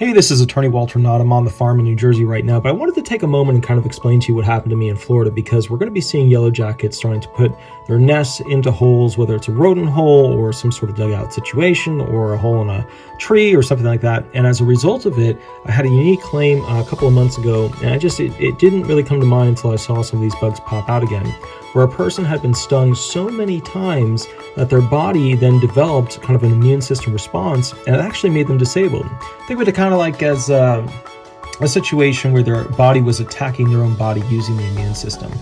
Hey, this is Attorney Walter Knott. I'm on the farm in New Jersey right now, but I wanted to take a moment and kind of explain to you what happened to me in Florida, because we're going to be seeing yellow jackets starting to put their nests into holes, whether it's a rodent hole or some sort of dugout situation or a hole in a tree or something like that. And as a result of it, I had a unique claim a couple of months ago, and it didn't really come to mind until I saw some of these bugs pop out again, where a person had been stung so many times that their body then developed kind of an immune system response, and it actually made them disabled. Think of it kind of like as a situation where their body was attacking their own body using the immune system.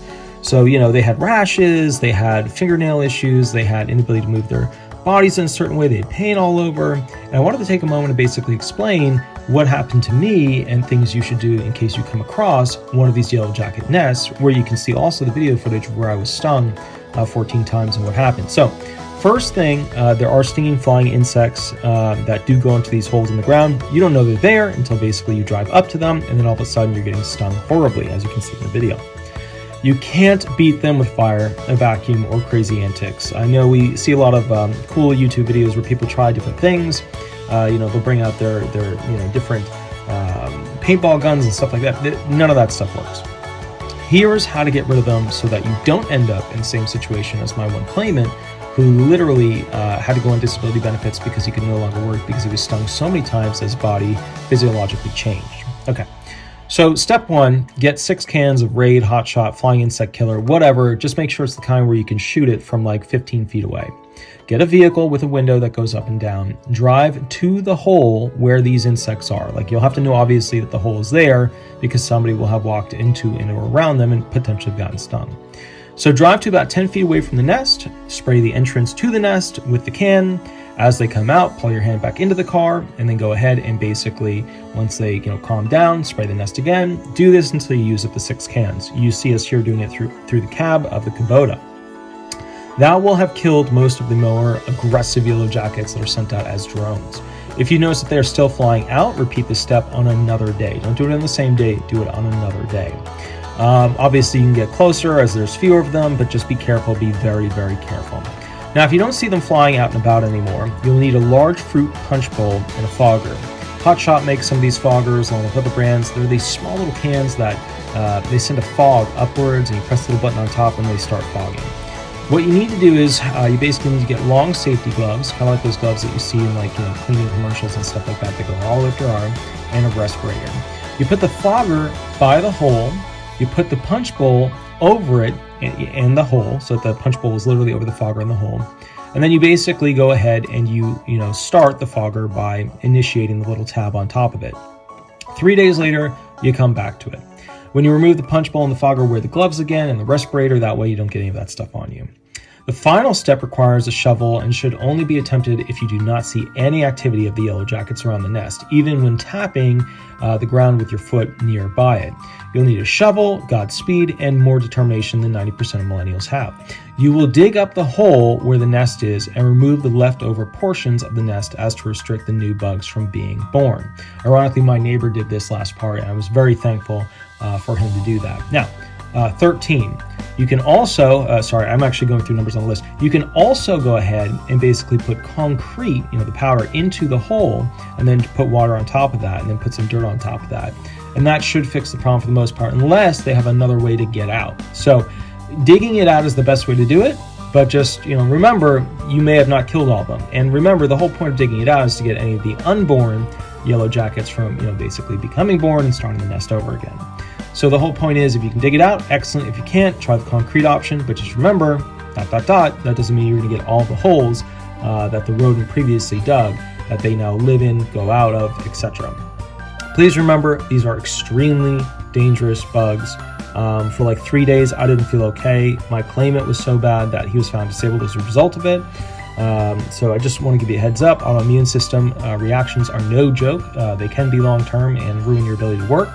So, they had rashes, they had fingernail issues, they had inability to move their bodies in a certain way, they had pain all over. And I wanted to take a moment to basically explain what happened to me and things you should do in case you come across one of these yellow jacket nests, where you can see also the video footage of where I was stung 14 times and what happened. So first thing, there are stinging flying insects that do go into these holes in the ground. You don't know they're there until basically you drive up to them, and then all of a sudden you're getting stung horribly, as you can see in the video. You can't beat them with fire, a vacuum, or crazy antics. I know we see a lot of cool YouTube videos where people try different things. They'll bring out their different paintball guns and stuff like that. None of that stuff works. Here's how to get rid of them so that you don't end up in the same situation as my one claimant, who literally had to go on disability benefits because he could no longer work because he was stung so many times that his body physiologically changed. Okay. So step one, get 6 cans of Raid, Hot Shot, Flying Insect Killer, whatever. Just make sure it's the kind where you can shoot it from like 15 feet away. Get a vehicle with a window that goes up and down. Drive to the hole where these insects are. Like, you'll have to know obviously that the hole is there because somebody will have walked into and or around them and potentially gotten stung. So drive to about 10 feet away from the nest, spray the entrance to the nest with the can. As they come out, pull your hand back into the car, and then go ahead and basically, once they calm down, spray the nest again. Do this until you use up the 6 cans. You see us here doing it through the cab of the Kubota. That will have killed most of the more aggressive yellow jackets that are sent out as drones. If you notice that they're still flying out, repeat this step on another day. Don't do it on the same day, do it on another day. Obviously, you can get closer as there's fewer of them, but just be careful, be very, very careful. Now, if you don't see them flying out and about anymore, you'll need a large fruit punch bowl and a fogger. Hot Shot makes some of these foggers along with other brands. They're these small little cans that they send a fog upwards, and you press the little button on top and they start fogging. What you need to do is you basically need to get long safety gloves, kind of like those gloves that you see in cleaning commercials and stuff like that that go all the way up your arm, and a respirator. You put the fogger by the hole, you put the punch bowl over it in the hole, so that the punch bowl is literally over the fogger in the hole. And then you basically go ahead and you start the fogger by initiating the little tab on top of it. 3 days later, you come back to it. When you remove the punch bowl and the fogger, wear the gloves again and the respirator. That way you don't get any of that stuff on you. The final step requires a shovel and should only be attempted if you do not see any activity of the yellow jackets around the nest, even when tapping the ground with your foot nearby it. You'll need a shovel, Godspeed, and more determination than 90% of millennials have. You will dig up the hole where the nest is and remove the leftover portions of the nest as to restrict the new bugs from being born. Ironically, my neighbor did this last part, and I was very thankful for him to do that. Now, 13. You can also, I'm actually going through numbers on the list. You can also go ahead and basically put concrete, the powder, into the hole, and then put water on top of that, and then put some dirt on top of that. And that should fix the problem for the most part, unless they have another way to get out. So digging it out is the best way to do it, but just, remember, you may have not killed all of them. And remember, the whole point of digging it out is to get any of the unborn yellow jackets from, basically becoming born and starting the nest over again. So the whole point is, if you can dig it out, excellent. If you can't, try the concrete option, but just remember, ... that doesn't mean you're going to get all the holes that the rodent previously dug, that they now live in, go out of, etc. Please remember, these are extremely dangerous bugs. For like 3 days, I didn't feel okay. My claimant was so bad that he was found disabled as a result of it. So I just want to give you a heads up. Autoimmune system reactions are no joke. They can be long-term and ruin your ability to work.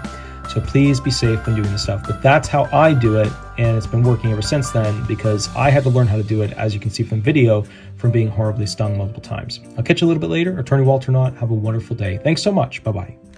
So please be safe when doing this stuff. But that's how I do it, and it's been working ever since then because I had to learn how to do it, as you can see from video, from being horribly stung multiple times. I'll catch you a little bit later. Attorney Walter Knott, have a wonderful day. Thanks so much. Bye-bye.